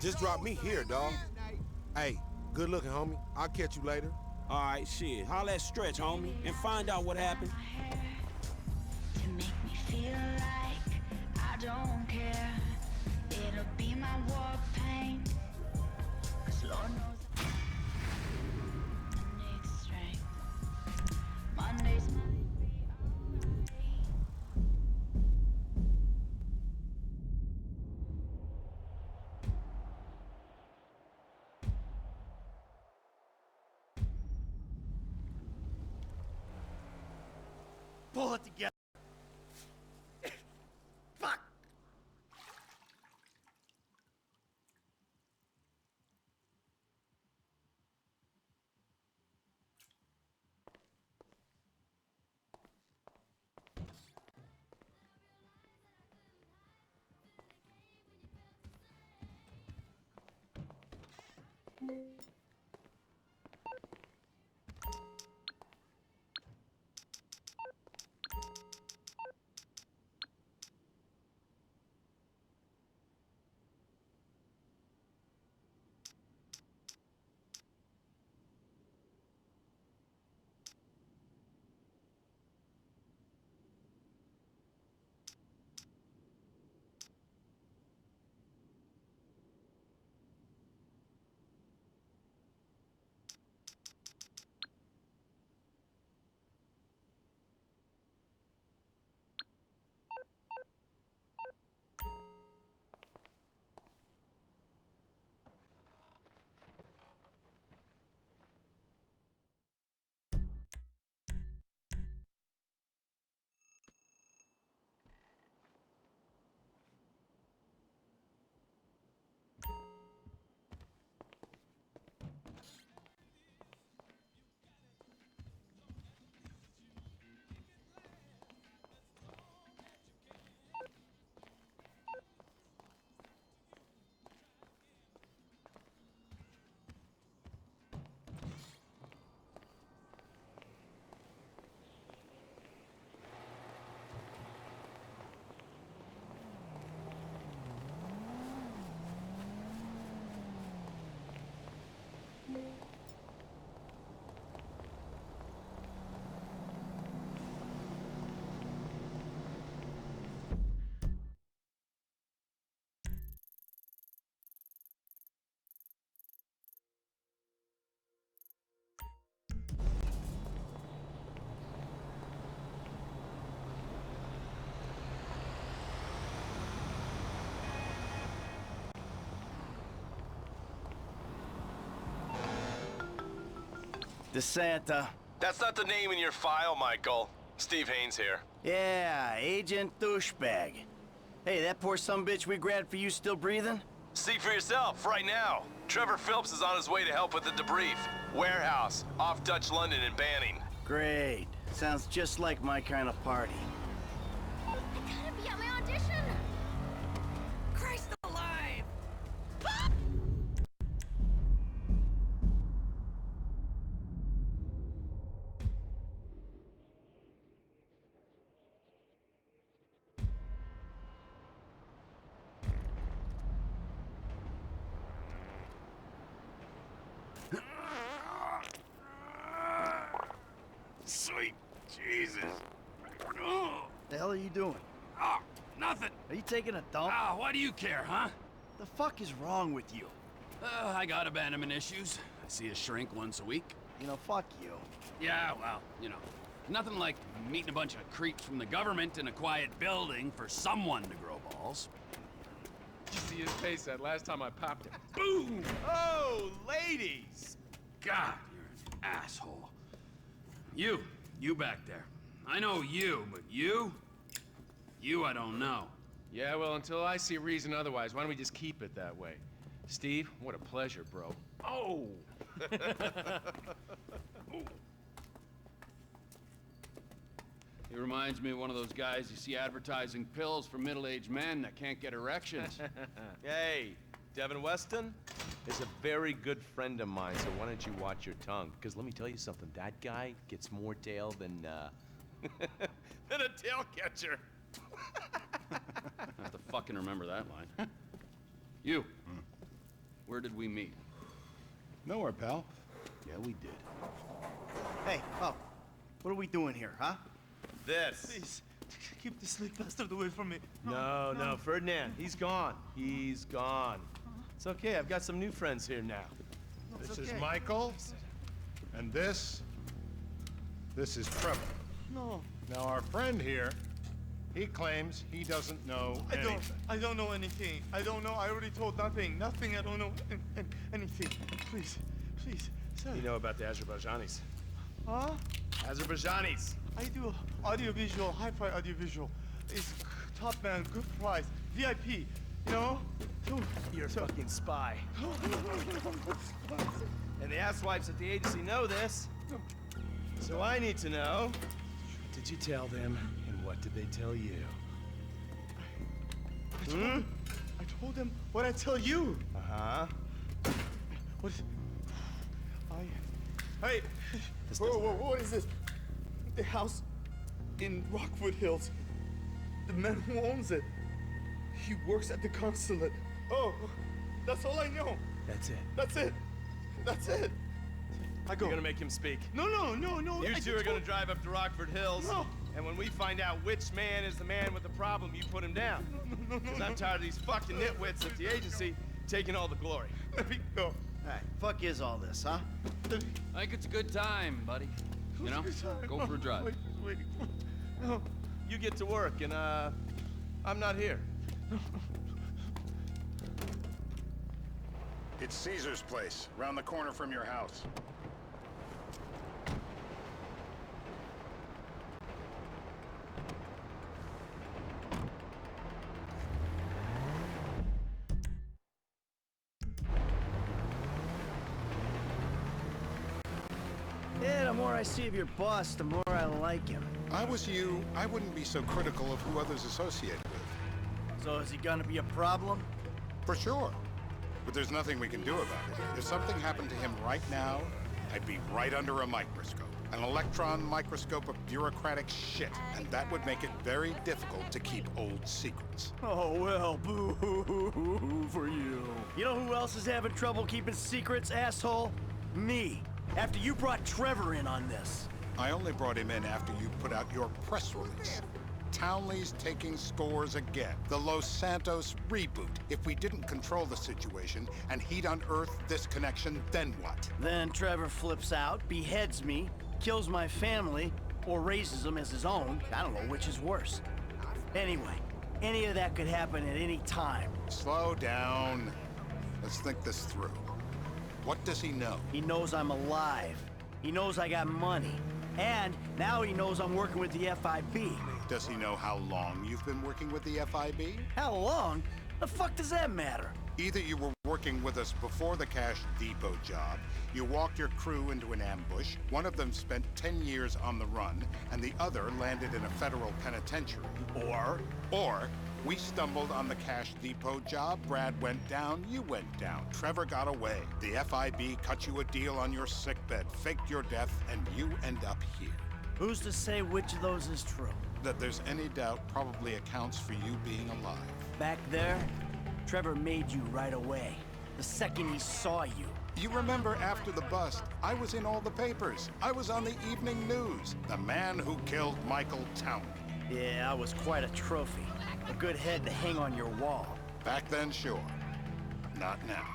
Just drop me here, dawg. Hey, good looking, homie. I'll catch you later. All right, shit. Holla at Stretch, homie, and find out what happened. To make me feel like I don't care. It'll be my war paint. 'Cause Lord knows I need strength. Mondays might be alright. Pull it together. Fuck! DeSanta. That's not the name in your file, Michael. Steve Haynes here. Yeah, Agent Douchebag. Hey, that poor sumbitch we grabbed for you still breathing? See for yourself, right now. Trevor Phillips is on his way to help with the debrief. Warehouse, off Dutch London and Banning. Great. Sounds just like my kind of party. I gotta be at my audition! Christ alive! Sweet Jesus. The hell are you doing? Oh, nothing. Are you taking a dump? Ah, why do you care, huh? The fuck is wrong with you? I got abandonment issues. I see a shrink once a week. You know, fuck you. Yeah, well, you know, nothing like meeting a bunch of creeps from the government in a quiet building for someone to grow balls. Did you see his face that last time I popped it? Boom! Oh, ladies! God, you're an asshole. You back there. I know you, but you I don't know. Yeah, well, until I see reason otherwise, why don't we just keep it that way? Steve, what a pleasure, bro. Oh! He reminds me of one of those guys you see advertising pills for middle-aged men that can't get erections. Hey, Devin Weston is a very good friend of mine, so why don't you watch your tongue? Because let me tell you something, that guy gets more tail than, than a tail catcher. I have to fucking remember that line. You. Where did we meet? Nowhere, pal. Yeah, we did. Hey, oh, what are we doing here, huh? This. Please, keep this sleep bastard away from me. No, Ferdinand. He's gone. He's gone. It's okay. I've got some new friends here now. This is Michael, and this is Trevor. No. Now, our friend here, he claims he doesn't know anything. I don't know anything. I don't know. I already told nothing. Nothing. I don't know anything. Please, sir. You know about the Azerbaijanis. Huh? Azerbaijanis. I do audiovisual, hi-fi audiovisual. It's top man, good price, VIP. You know? You're a fucking spy. And the asswipes at the agency know this. So I need to know, what did you tell them, and what did they tell you? I told them what I tell you. Uh-huh. What? Hey! Whoa, what is this? The house in Rockwood Hills. The man who owns it. He works at the consulate. Oh, that's all I know. That's it. That's it. I go. You're gonna make him speak. No. You two are gonna drive up to Rockford Hills. No. And when we find out which man is the man with the problem, you put him down. Because I'm tired of these fucking nitwits at the agency taking all the glory. Let me go. Hey, fuck is all this, huh? I think it's a good time, buddy. You know, go for a drive. Wait. No. You get to work, and I'm not here. It's Caesar's place, round the corner from your house. Yeah, the more I see of your boss, the more I like him. I was you, I wouldn't be so critical of who others associate with. So is he gonna be a problem? For sure. But there's nothing we can do about it. If something happened to him right now, I'd be right under a microscope. An electron microscope of bureaucratic shit. And that would make it very difficult to keep old secrets. Oh, well, boo-hoo-hoo-hoo for you. You know who else is having trouble keeping secrets, asshole? Me. After you brought Trevor in on this. I only brought him in after you put out your press release. Townley's taking scores again. The Los Santos reboot. If we didn't control the situation and he'd unearthed this connection, then what? Then Trevor flips out, beheads me, kills my family, or raises them as his own. I don't know which is worse. Anyway, any of that could happen at any time. Slow down. Let's think this through. What does he know? He knows I'm alive. He knows I got money. And now he knows I'm working with the FIB. Does he know how long you've been working with the FIB? How long? The fuck does that matter? Either you were working with us before the Cash Depot job, you walked your crew into an ambush, one of them spent 10 years on the run, and the other landed in a federal penitentiary. Or we stumbled on the Cash Depot job, Brad went down, you went down, Trevor got away. The FIB cut you a deal on your sickbed, faked your death, and you end up here. Who's to say which of those is true? That there's any doubt probably accounts for you being alive. Back there, Trevor made you right away. The second he saw you. You remember after the bust, I was in all the papers. I was on the evening news. The man who killed Michael Townley. Yeah, I was quite a trophy. A good head to hang on your wall. Back then, sure. Not now.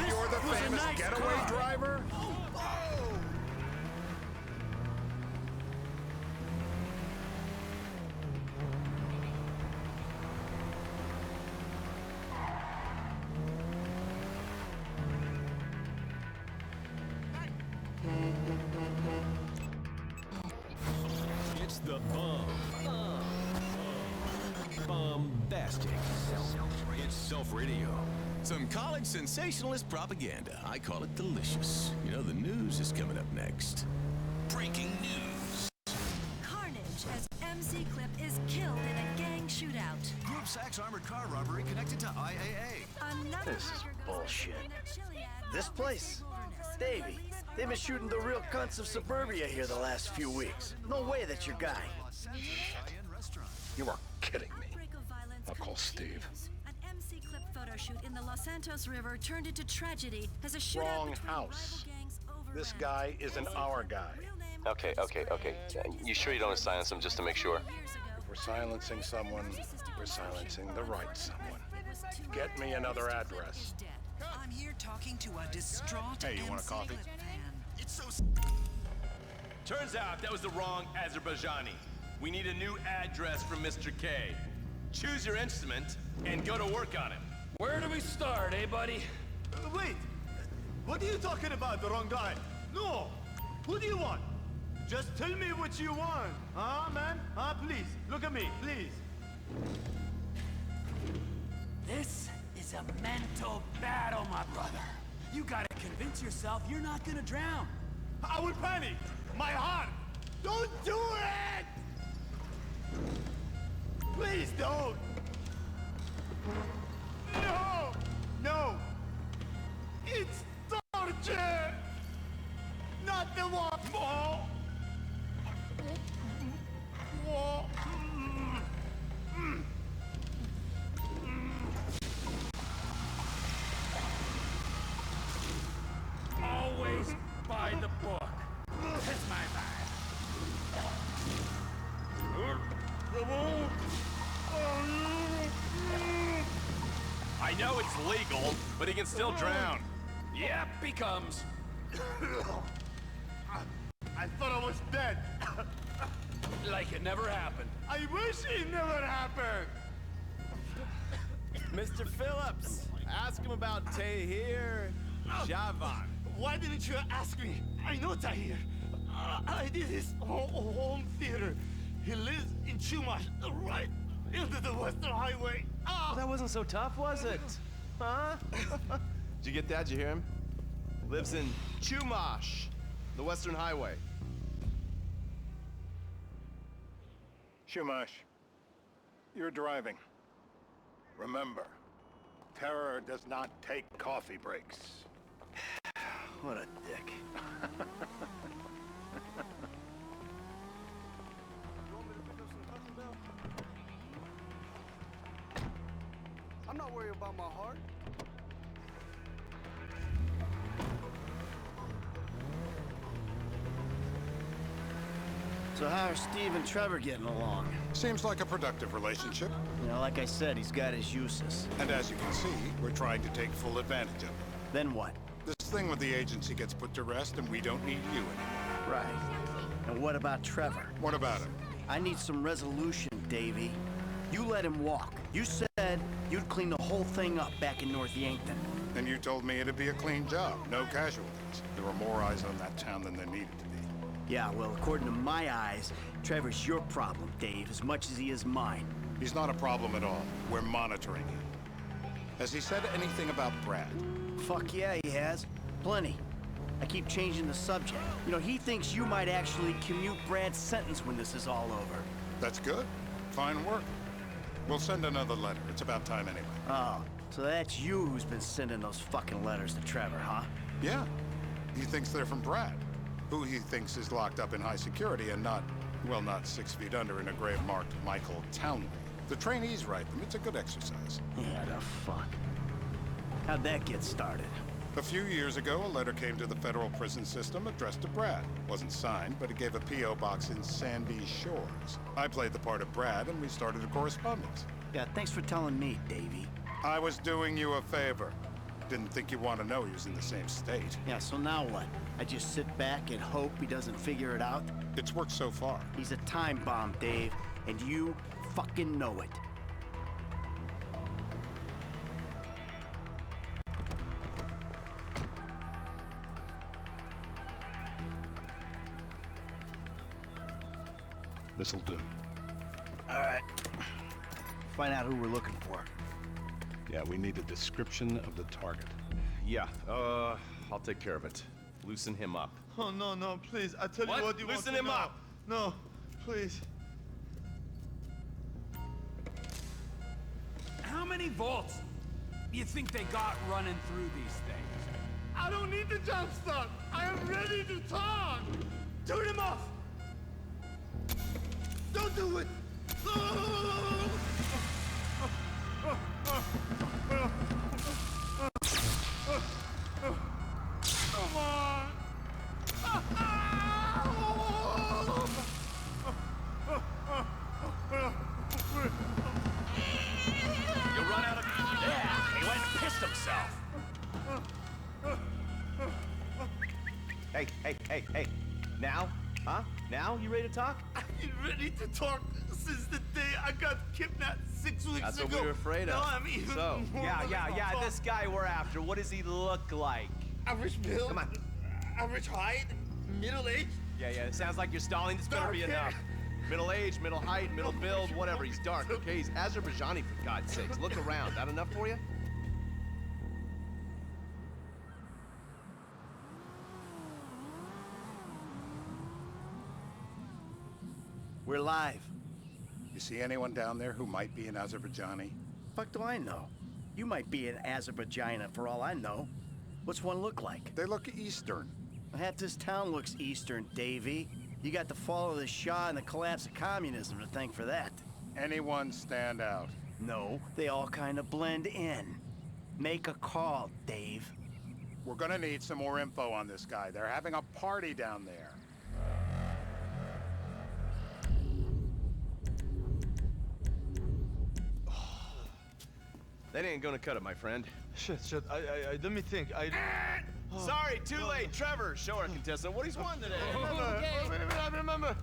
You're the famous getaway driver? yourself radio. Some college sensationalist propaganda. I call it delicious. You know, the news is coming up next. Breaking news. Carnage as MC Clip is killed in a gang shootout. Group sacks armored car robbery connected to IAA. Another This is hiker goes bullshit. missing in a Chiliad This place? wilderness. Davey, they've been shooting the real cunts of suburbia here the last few weeks. No way that's your guy. You are kidding me. Outbreak of violence I'll call Steve. continues. An MC Clip photo shoot in the Los Santos River turned into tragedy as a shootout Wrong between house. rival gangs This overran. guy isn't MC our Clip, guy. real name Okay. You sure you don't silence him just to make sure? If we're silencing someone, we're silencing the right someone. Get me another address. I'm here talking to a distraught Hey, you want a MC coffee? Clip fan. It's so... Turns out that was the wrong Azerbaijani. We need a new address from Mr. K. Choose your instrument and go to work on him. Where do we start, eh, buddy? Wait! What are you talking about, the wrong guy? No! Who do you want? Just tell me what you want. Huh, man? Huh, please. Look at me, please. This is a mental battle, my brother. You gotta convince yourself you're not gonna drown. I will panic! My heart! Don't do it! Please don't! No! No! It's torture! Not the one! More! More! Always by the book. That's my vibe. I know it's legal, but he can still drown. Yep, he comes. I thought I was dead. Like it never happened. I wish it never happened. Mr. Phillips, ask him about Tahir Javan. Why didn't you ask me? I know Tahir. I did his home theater. He lives in Chumash, right into the Western Highway. Well, that wasn't so tough, was it? Huh? Did you get that? Did you hear him? Lives in Chumash, the Western Highway. Shumash, you're driving. Remember, terror does not take coffee breaks. What a dick. I'm not worried about my heart. So how are Steve and Trevor getting along? Seems like a productive relationship. You know, like I said, he's got his uses. And as you can see, we're trying to take full advantage of it. Then what? This thing with the agency gets put to rest and we don't need you anymore. Right. And what about Trevor? What about it? I need some resolution, Davey. You let him walk. You said you'd clean the whole thing up back in North Yankton. And you told me it'd be a clean job, no casualties. There were more eyes on that town than there needed to be. Yeah, well, according to my eyes, Trevor's your problem, Dave, as much as he is mine. He's not a problem at all. We're monitoring him. Has he said anything about Brad? Fuck yeah, he has. Plenty. I keep changing the subject. You know, he thinks you might actually commute Brad's sentence when this is all over. That's good. Fine work. We'll send another letter. It's about time anyway. Oh, so that's you who's been sending those fucking letters to Trevor, huh? Yeah. He thinks they're from Brad, who he thinks is locked up in high security and not, well, not 6 feet under in a grave marked Michael Townley. The trainees write them. It's a good exercise. Yeah, the fuck. How'd that get started? A few years ago, a letter came to the federal prison system addressed to Brad. Wasn't signed, but it gave a P.O. box in Sandy Shores. I played the part of Brad, and we started a correspondence. Yeah, thanks for telling me, Davey. I was doing you a favor. Didn't think you want to know he was in the same state. Yeah, so now what? I just sit back and hope he doesn't figure it out? It's worked so far. He's a time bomb, Dave, and you fucking know it. This'll do. All right. Find out who we're looking for. Yeah, we need a description of the target. Yeah, I'll take care of it. Loosen him up. Oh, no, please. I tell What? you what you Loosen want to him know. up. No, please. How many volts do you think they got running through these things? I don't need the jump start. I am ready to talk. Turn him off. Don't do it. Come on. You run out of... Yeah, he went and pissed himself. Hey. Now? Huh? Now? You ready to talk? I'm ready to talk since the day I got kidnapped 6 weeks That's ago. what we were afraid of. No, I'm even So, more yeah, ready to talk. this guy we're after, what does he look like? Average build. Come on. Average height. Middle age. Yeah, it sounds like you're stalling. This better be Dark enough. hair. Middle age, middle height, middle build, whatever. He's dark, okay? He's Azerbaijani, for God's sakes. Look around. That enough for you? We're live. You see anyone down there who might be an Azerbaijani? Fuck do I know? You might be an Azerbaijani for all I know. What's one look like? They look Eastern. Half this town looks Eastern, Davy. You got the fall of the Shah and the collapse of communism to thank for that. Anyone stand out? No, they all kind of blend in. Make a call, Dave. We're gonna need some more info on this guy. They're having a party down there. That ain't gonna cut it, my friend. Shit. Let me think. Sorry, too late. Trevor, show our contestant what he's won today. I remember.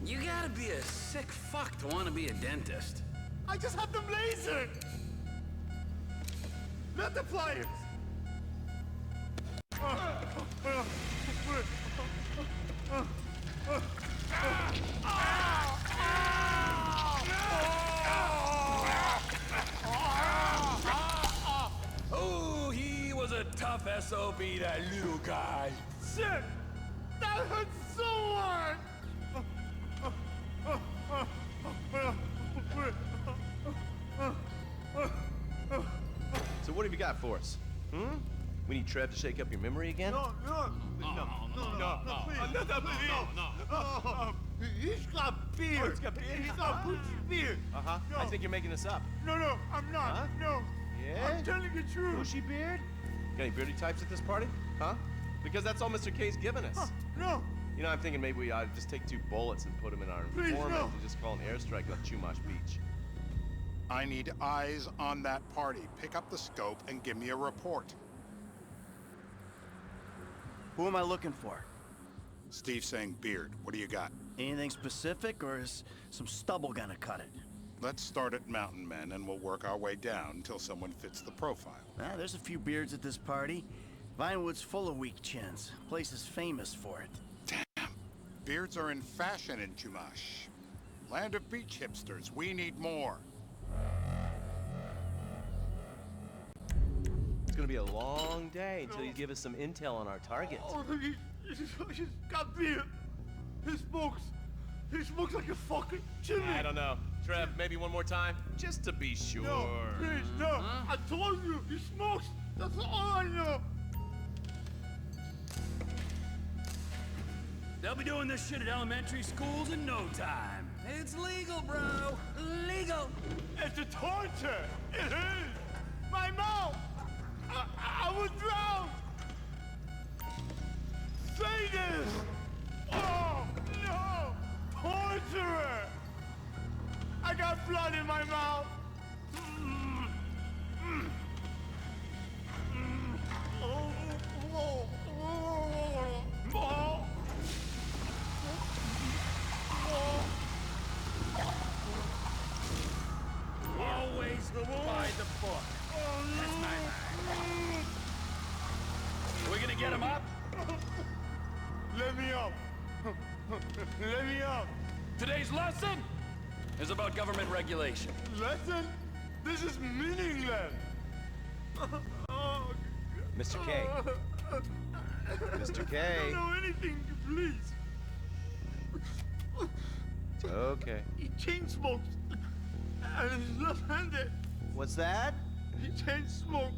You gotta be a sick fuck to want to be a dentist. I just have them lasered. Not the pliers. Oh, he was a tough SOB, that little guy. Shit! That hurts so hard! So what have you got for us? We need Trev to shake up your memory again? No, he's got beard. Oh, he's got beard? He's got Gucci beard. Uh-huh. No. I think you're making this up. No, I'm not. Huh? No. Yeah? I'm telling the truth. Bushy beard? Got any beardy types at this party? Huh? Because that's all Mr. K's given us. No. You know, I'm thinking maybe we ought to just take 2 bullets and put them in our Please, informant no. and just call an airstrike off Chumash Beach. I need eyes on that party. Pick up the scope and give me a report. Who am I looking for? Steve's saying beard. What do you got? Anything specific, or is some stubble gonna cut it? Let's start at Mountain Men and we'll work our way down until someone fits the profile. There's a few beards at this party. Vinewood's full of weak chins. Place is famous for it. Damn. Beards are in fashion in Chumash. Land of beach hipsters. We need more. It's gonna be a long day until you give us some intel on our target. Oh, he's got beard. He smokes like a fucking chimney. I don't know. Trev, maybe one more time? Just to be sure. No, please, no. I told you, he smokes. That's all I know. They'll be doing this shit at elementary schools in no time. It's legal, bro. Legal. It's a torture. It is. My mouth. I would drown. Say this. Oh, no. Torturer. I got blood in my mouth. Always by the book. That's my line. We're gonna get him up? Let me up. Let me up. Today's lesson is about government regulation. Lesson? This is meaningless. Mr. K. Mr. K. I don't know anything, please. It's okay. He chain smokes. And he's left-handed. What's that? He chain smokes.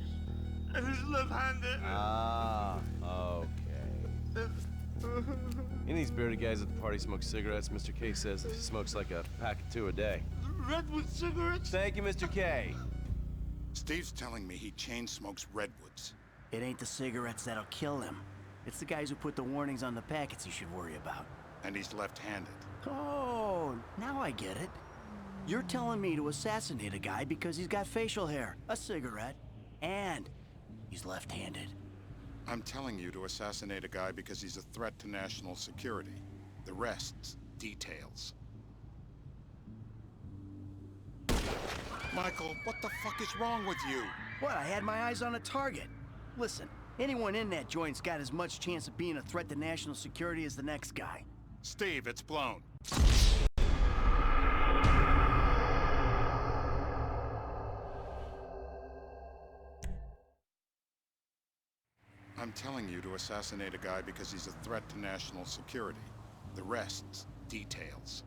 And he's left-handed. Ah, okay. Any of these bearded guys at the party smoke cigarettes. Mr. K says he smokes like a pack of 2 a day. Redwood cigarettes? Thank you, Mr. K. Steve's telling me he chain smokes redwoods. It ain't the cigarettes that'll kill him. It's the guys who put the warnings on the packets you should worry about. And he's left-handed. Oh, now I get it. You're telling me to assassinate a guy because he's got facial hair, a cigarette, and he's left-handed. I'm telling you to assassinate a guy because he's a threat to national security. The rest's details. Michael, what the fuck is wrong with you? What, I had my eyes on a target. Listen, anyone in that joint's got as much chance of being a threat to national security as the next guy. Steve, it's blown. I'm telling you to assassinate a guy because he's a threat to national security. The rest's details.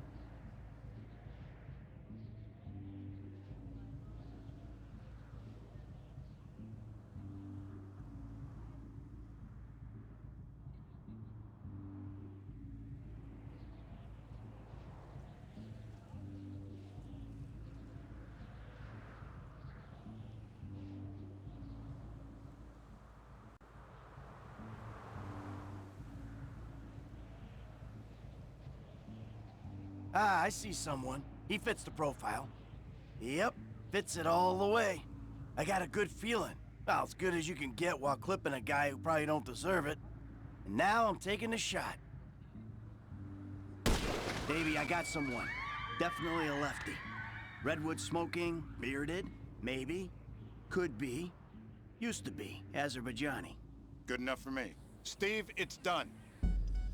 Ah, I see someone. He fits the profile. Yep, fits it all the way. I got a good feeling. Well, as good as you can get while clipping a guy who probably don't deserve it. And now I'm taking the shot. Baby, I got someone. Definitely a lefty. Redwood smoking, bearded, maybe, could be, used to be, Azerbaijani. Good enough for me. Steve, it's done.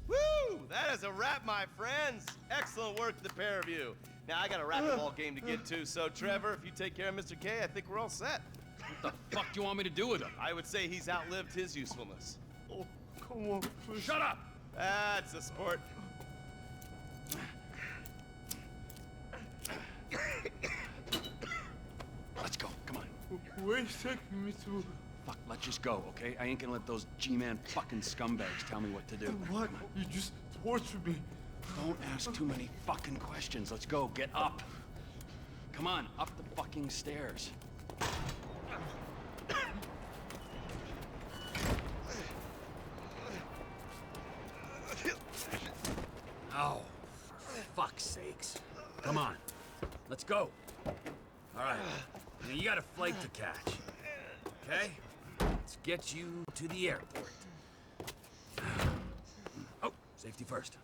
Woo! That is a wrap, my friends. Excellent work, the pair of you. Now, I got a racquetball game to get to, so Trevor, if you take care of Mr. K, I think we're all set. What the fuck do you want me to do with him? I would say he's outlived his usefulness. Oh, come on, please. Shut up! That's a sport. Let's go, come on. Where's taking me to? Fuck, let's just go, okay? I ain't gonna let those G-Man fucking scumbags tell me what to do. What? You just tortured me. Don't ask too many fucking questions. Let's go, get up. Come on, up the fucking stairs. Oh, for fuck's sakes. Come on, let's go. All right, now you got a flight to catch, okay? Let's get you to the airport. Oh, safety first.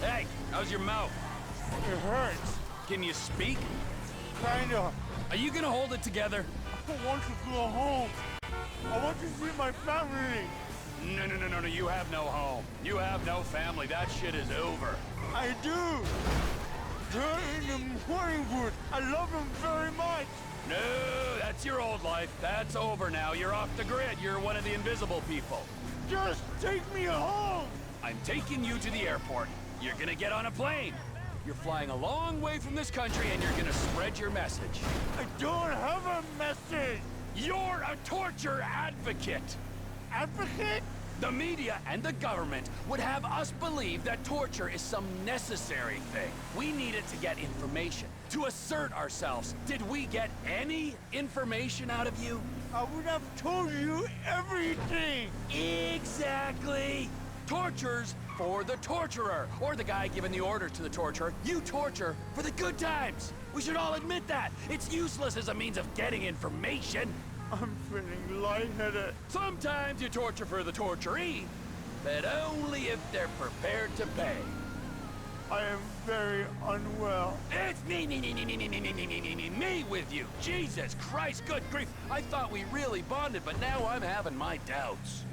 Hey, how's your mouth? It hurts. Can you speak? Kinda. Are you gonna hold it together? I want to go home. I want to see my family. No, you have no home. You have no family. That shit is over. I do. They're in the Waterboarding. I love them very much. No, that's your old life. That's over now. You're off the grid. You're one of the invisible people. Just take me home. I'm taking you to the airport. You're gonna get on a plane. You're flying a long way from this country and you're gonna spread your message. I don't have a message. You're a torture advocate. Advocate? The media and the government would have us believe that torture is some necessary thing. We need it to get information, to assert ourselves. Did we get any information out of you? I would have told you everything. Exactly. Torture's for the torturer, or the guy giving the order to the torturer. You torture for the good times. We should all admit that. It's useless as a means of getting information. I'm feeling lightheaded. Sometimes you torture for the torturee, but only if they're prepared to pay. I am very unwell. It's me with you. Jesus Christ, good grief. I thought we really bonded, but now I'm having my doubts.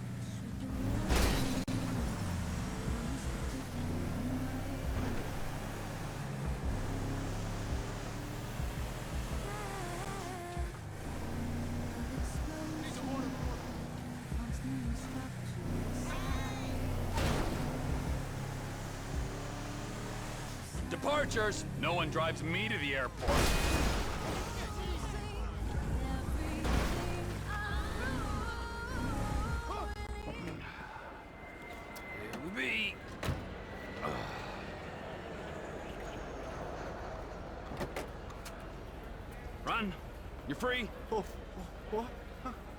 departures. No one drives me to the airport. Here we be. Run. You're free. Oh, what?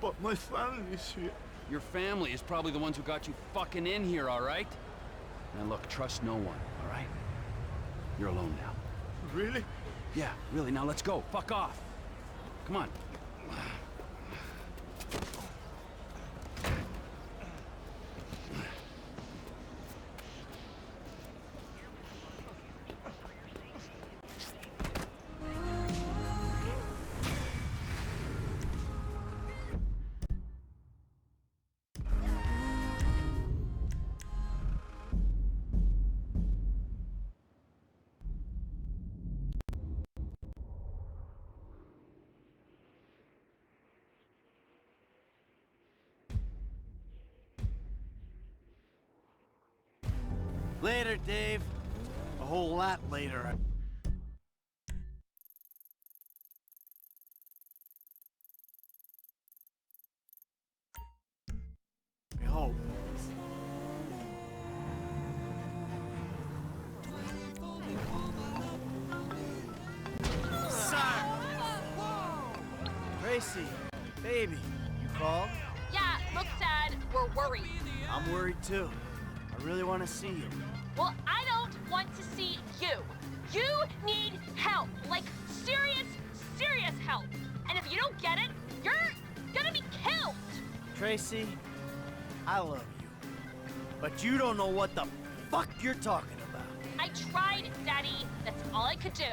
But my family's here. Your family is probably the ones who got you fucking in here, all right? Now look, trust no one, all right? You're alone now. Really? Yeah, really. Now let's go. Fuck off. Come on. Later, Dave. A whole lot later. I hope. Tracy, baby, you called? Yeah, look, Dad, we're worried. I'm worried too. I really want to see you. Well, I don't want to see you. You need help. Like, serious, serious help. And if you don't get it, you're gonna be killed. Tracy, I love you. But you don't know what the fuck you're talking about. I tried, Daddy. That's all I could do.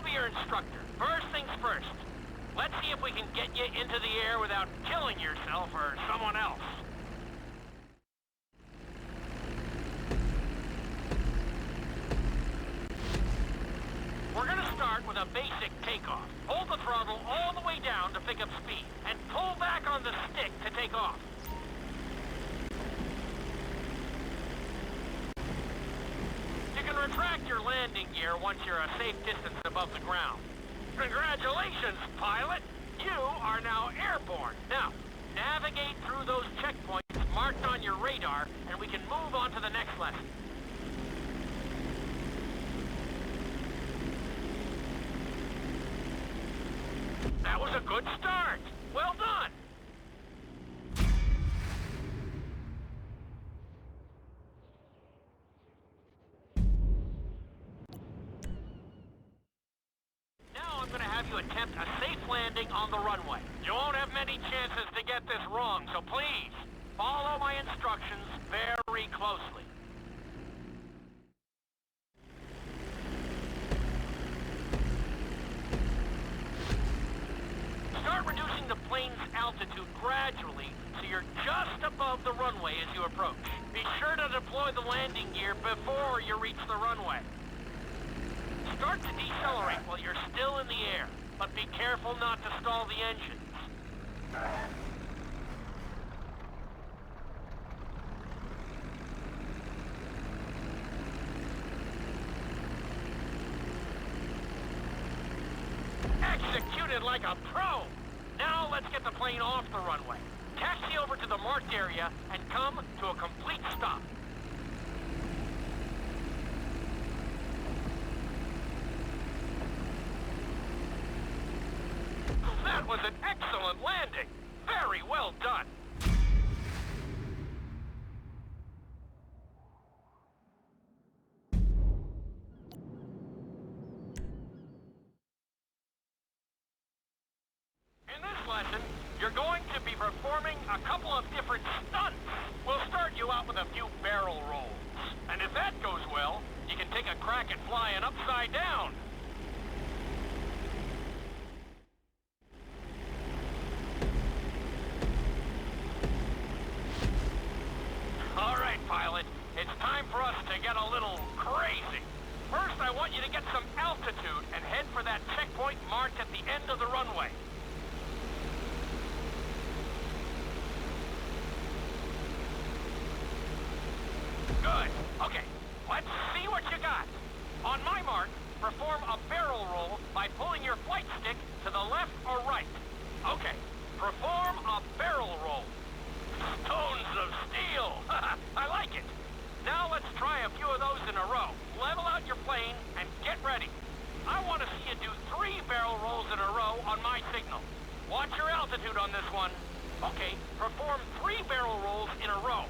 be your instructor. First things first. Let's see if we can get you into the air without killing yourself or someone else. We're gonna start with a basic takeoff. Hold the throttle all the way down to pick up speed, and pull back on the stick to take off. You can retract your landing gear once you're a safe distance above the ground. Congratulations, pilot! You are now airborne. Now, navigate through those checkpoints marked on your radar, and we can move on to the next lesson. That was a good start. Well done. Now I'm going to have you attempt a safe landing on the runway. You won't have many chances to get this wrong, so please, follow my instructions very closely. Start reducing the plane's altitude gradually so you're just above the runway as you approach. Be sure to deploy the landing gear before you reach the runway. Start to decelerate while you're still in the air, but be careful not to stall the engines. Executed like a pro! Now let's get the plane off the runway. Taxi over to the marked area and come to a complete stop. That was an excellent landing. Very well done. In this lesson, you're going to be performing a couple of different stunts. We'll start you out with a few barrel rolls. And if that goes well, you can take a crack at flying upside down. All right, pilot. It's time for us to get a little crazy. First, I want you to get some altitude and head for that checkpoint marked at the end of the runway. Good. Okay, let's see what you got. On my mark, perform a barrel roll by pulling your flight stick to the left or right. Okay, perform a barrel roll. Stones of steel! I like it. Now let's try a few of those in a row. Level out your plane and get ready. I want to see you do 3 barrel rolls in a row on my signal. Watch your altitude on this one. Okay, perform 3 barrel rolls in a row.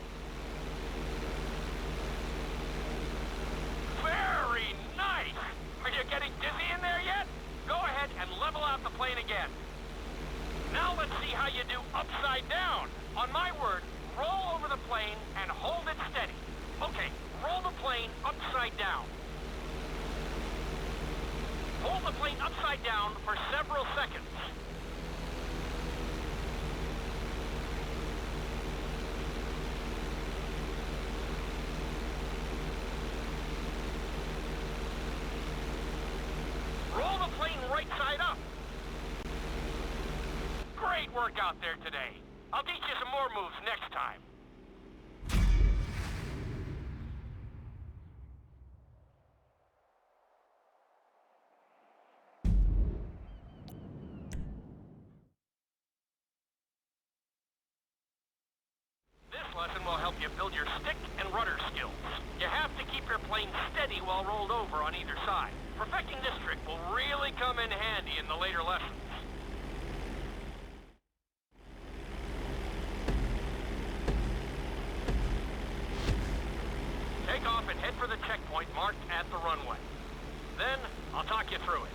Very nice! Are you getting dizzy in there yet? Go ahead and level out the plane again. Now let's see how you do upside down. On my word, roll over the plane and hold it steady. Okay, roll the plane upside down. Hold the plane upside down for several seconds. Roll the plane right side up. Great work out there today. I'll teach you some more moves next time. This lesson will help you build your stick and rudder skills. You have to keep your plane steady while rolled over on either side. Perfecting this trick will really come in handy in the later lessons. Take off and head for the checkpoint marked at the runway. Then, I'll talk you through it.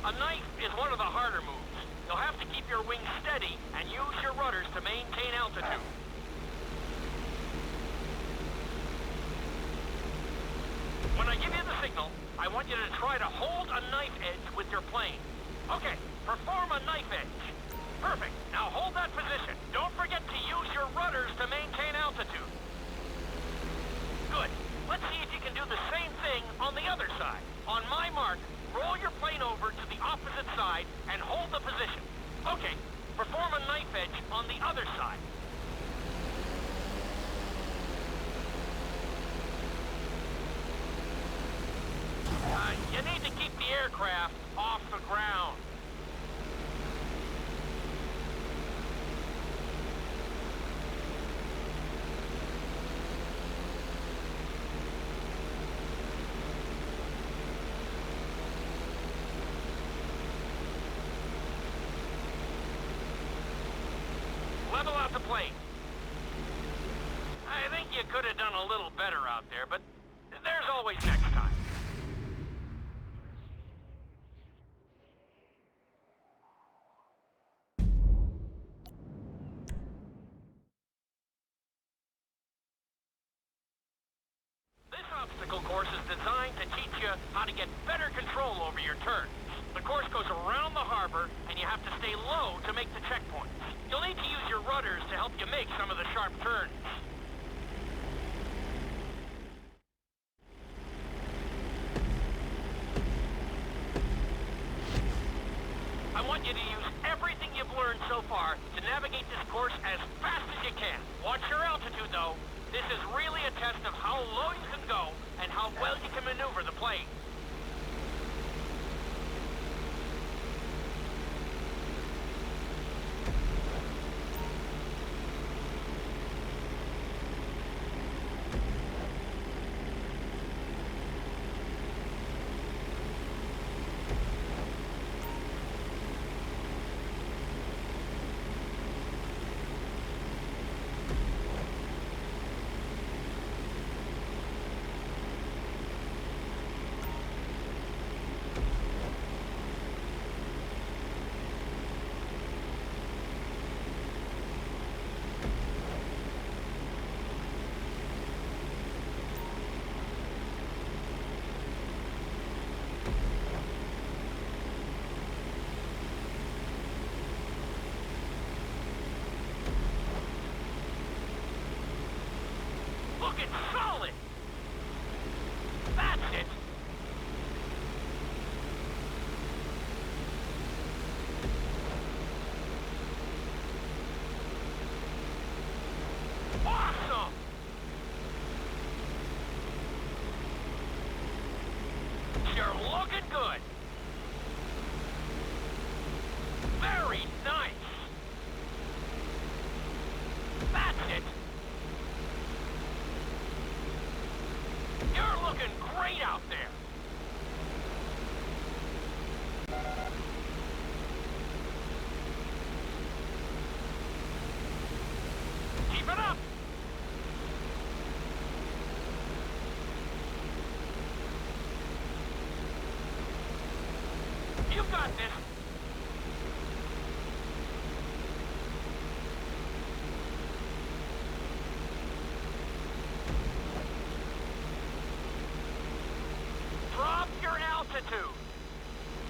A knife is one of the harder moves. You'll have to keep your wings steady and use your rudders to maintain altitude. When I give you the signal, I I want you to try to hold a knife edge with your plane. Okay, perform a knife edge. Perfect. Now hold that position. Don't forget to use your rudders to maintain altitude. Good. Let's see if you can do the same thing on the other side. On my mark, roll your plane over to the opposite side and hold the position. Okay, perform a knife edge on the other side. You need to keep the aircraft off the ground. Level out the plane. I think you could have done a little better out there, but there's always next time. This obstacle course is designed to teach you how to get better control over your turns. The course goes around the harbor, and you have to stay low to make the checkpoints. You'll need to use your rudders to help you make some of the sharp turns. I want you to use everything you've learned so far to navigate this course as fast as you can. Watch your altitude, though. This is really a test of how low you can go and how well you can maneuver the plane. Looking solid! That's it! Awesome! You're looking good! Very nice! That's it! You're looking great out there! Keep it up! You've got this! Drop your altitude!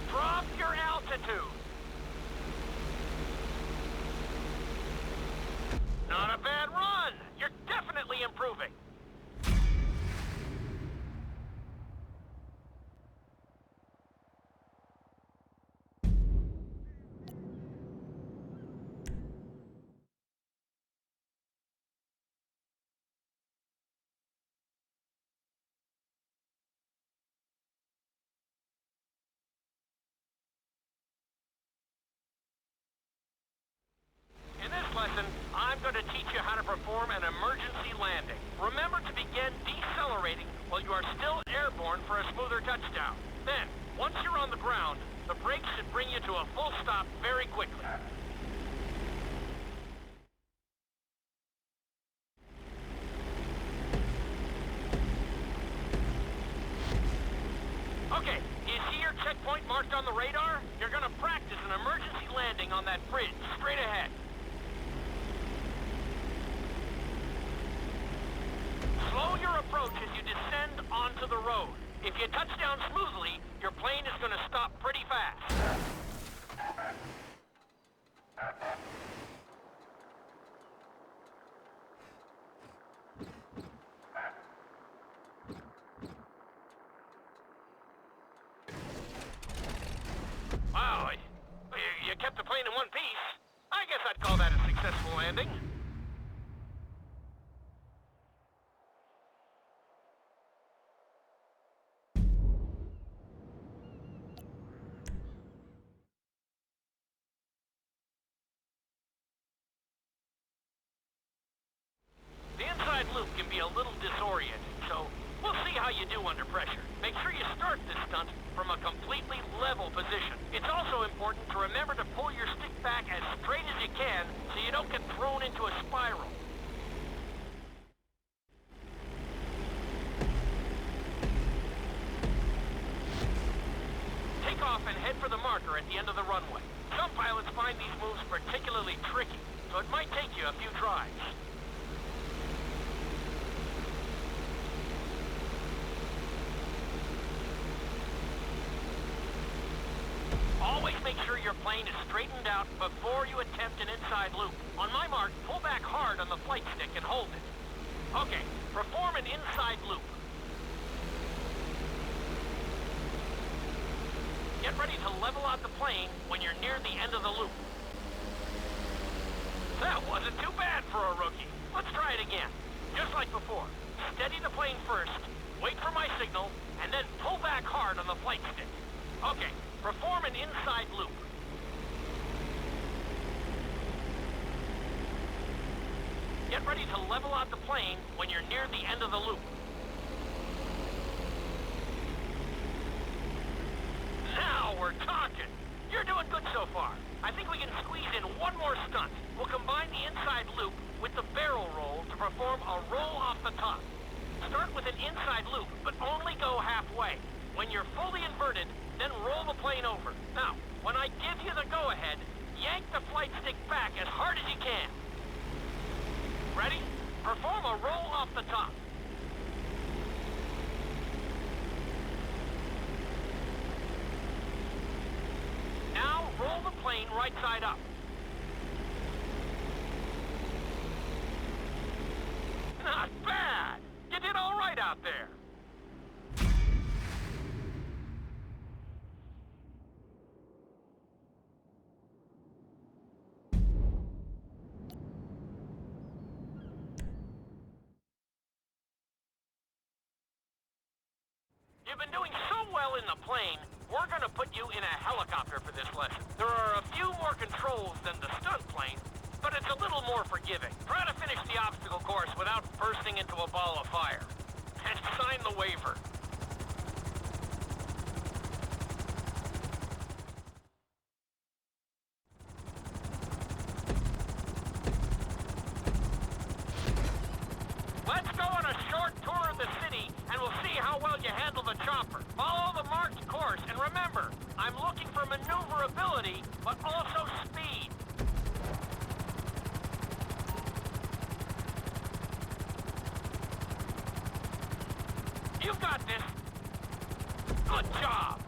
Drop your altitude! Not a bad run! You're definitely improving! In this lesson, I'm going to teach you how to perform an emergency landing. Remember to begin decelerating while you are still airborne for a smoother touchdown. Then, once you're on the ground, the brakes should bring you to a full stop very quickly. Okay, do you see your checkpoint marked on the radar? You're going to practice an emergency landing on that bridge straight ahead. Slow your approach as you descend onto the road. If you touch down smoothly, your plane is gonna stop pretty fast. Wow, you kept the plane in one piece. I guess I'd call that a successful landing. The inside loop can be a little disoriented, so we'll see how you do under pressure. Make sure you start this stunt from a completely level position. It's also important to remember to pull your stick back as straight as you can so you don't get thrown into a spiral. Take off and head for the marker at the end of the runway. Some pilots find these moves particularly tricky, so it might take you a few tries. Always make sure your plane is straightened out before you attempt an inside loop. On my mark, pull back hard on the flight stick and hold it. Okay, perform an inside loop. Get ready to level out the plane when you're near the end of the loop. That wasn't too bad for a rookie. Let's try it again. Just like before. Steady the plane first, wait for my signal, and then pull back hard on the flight stick. Okay. Perform an inside loop. Get ready to level out the plane when you're near the end of the loop. Now we're talking. You're doing good so far. I think we can squeeze in one more stunt. We'll combine the inside loop with the barrel roll to perform a roll off the top. Start with an inside loop, but only go halfway. When you're fully inverted, then roll the plane over. Now, when I give you the go-ahead, yank the flight stick back as hard as you can. Ready? Perform a roll off the top. Now, roll the plane right side up. Not bad! You did all right out there. You've been doing so well in the plane, we're gonna put you in a helicopter for this lesson. There are a few more controls than the stunt plane, but it's a little more forgiving. Try to finish the obstacle course without bursting into a ball of fire. And sign the waiver. Let's go on a short tour of the city, and we'll see how well you handle the chopper. Follow the marked course, and remember, I'm looking for maneuverability, but also speed. You've got this. Good job.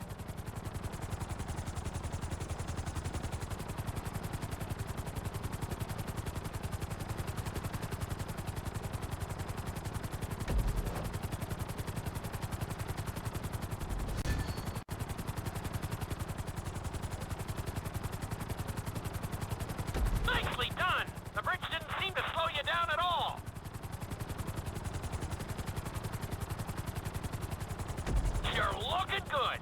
Nicely done. The bridge didn't seem to slow you down at all. You're looking good.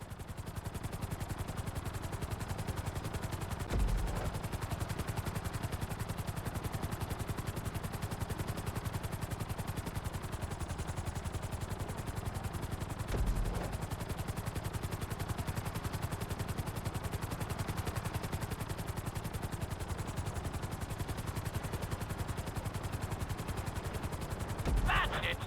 That's it.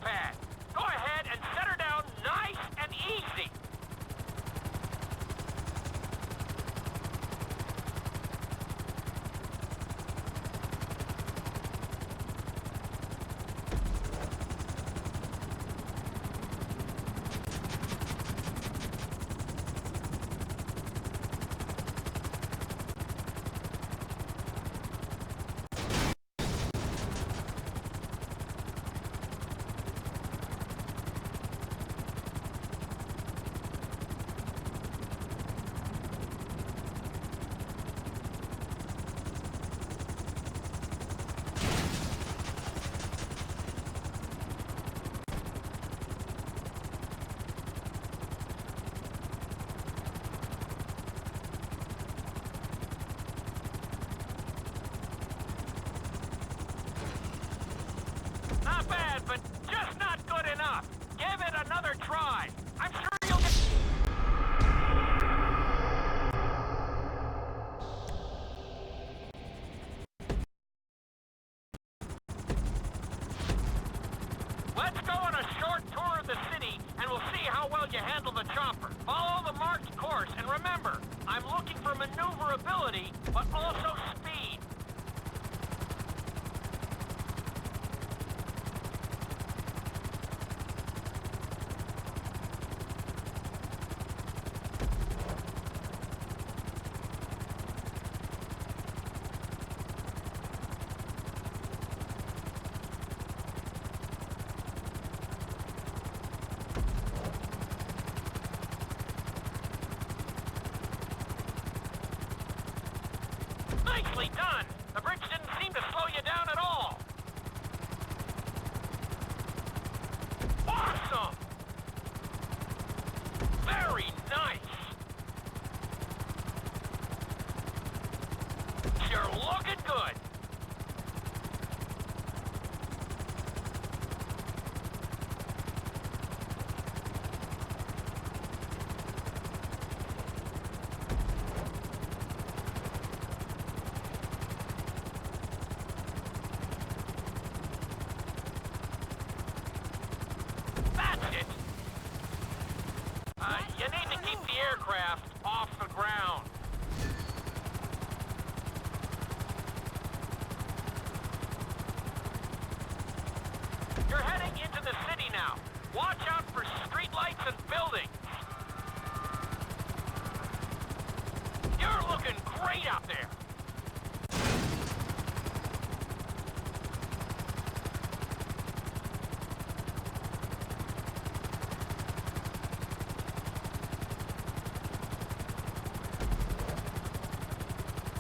pad. Go ahead and set her down nice and easy. Not bad, but just not good enough. Give it another try. I'm sure you'll get... Let's go on a short tour of the city, and we'll see how well you handle the chopper. Follow the marked course, and remember, I'm looking for maneuverability, but also speed. Nicely done! The bridge didn't seem to slow you down at all. Awesome! Very nice! You're looking good! That's it! You need to keep the aircraft off the ground. You're heading into the city now. Watch out for streetlights and buildings. You're looking great out there. Awesome! 'Cause you need to keep the aircraft off the ground. You're heading into the city now. Watch out for streetlights and buildings. You're looking great out there. You're looking great out there. Awesome! 'Cause you need to keep the aircraft off the ground. You're heading into the city now. Watch out for streetlights and buildings.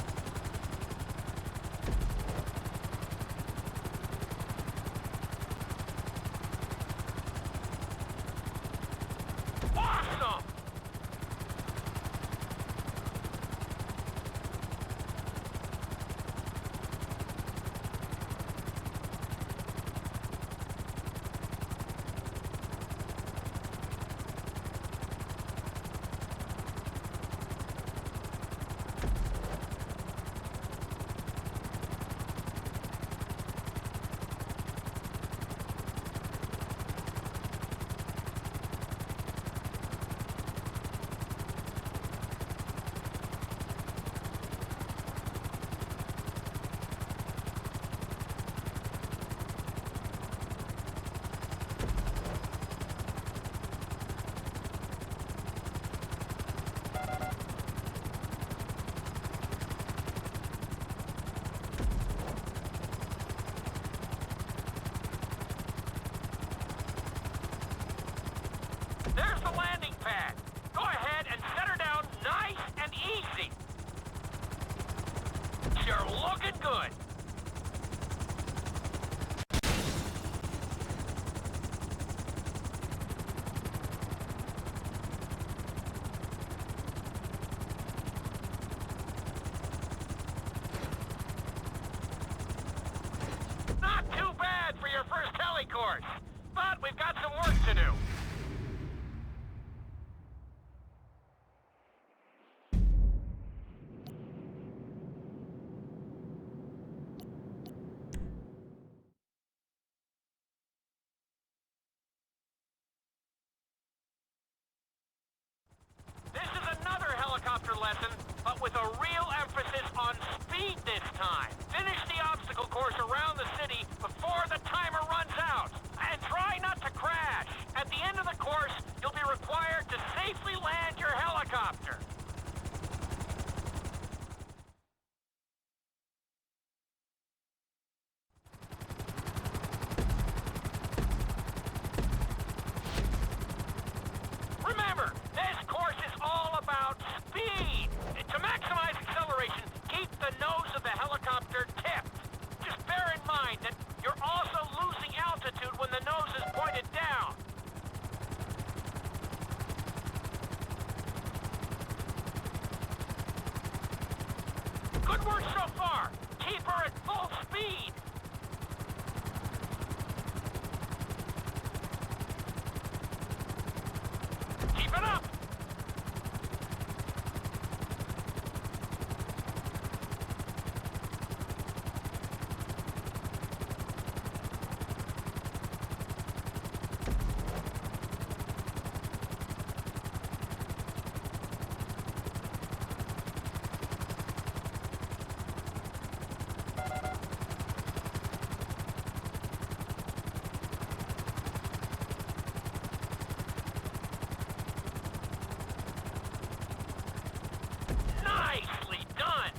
You're looking great out there. Good work so far. Keep her at full speed. Keep it up. Nicely done!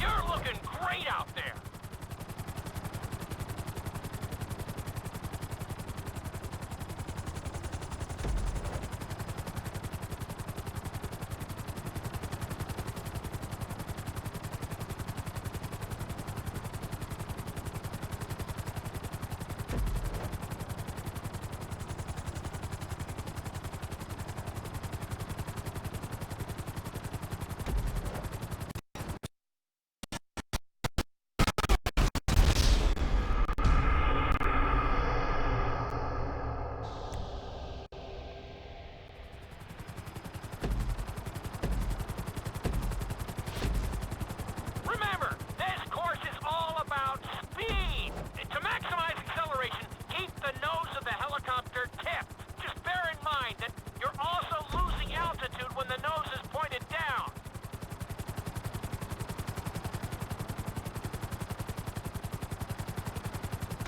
You're looking great out there! Remember, this course is all about speed. To maximize acceleration, keep the nose of the helicopter tipped. Just bear in mind that you're also losing altitude when the nose is pointed down.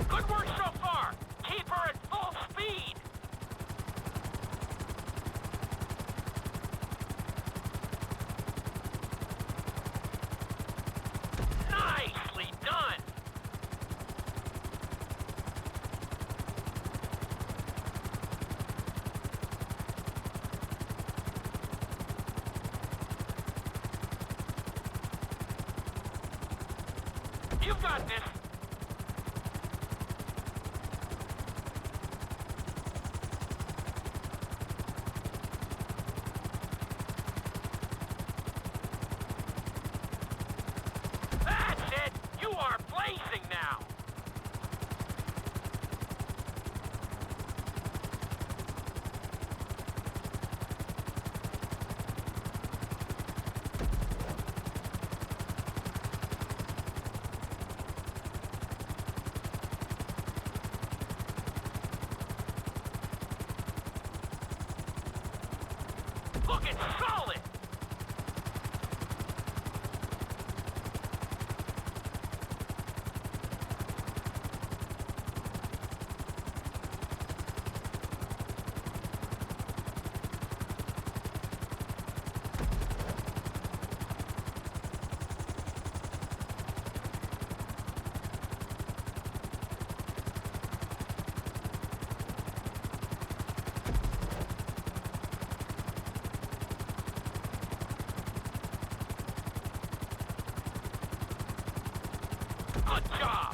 Good work so far. Keep her at full speed. Nicely done! You've got this! That's it! You are blazing now! Looking solid! Good job!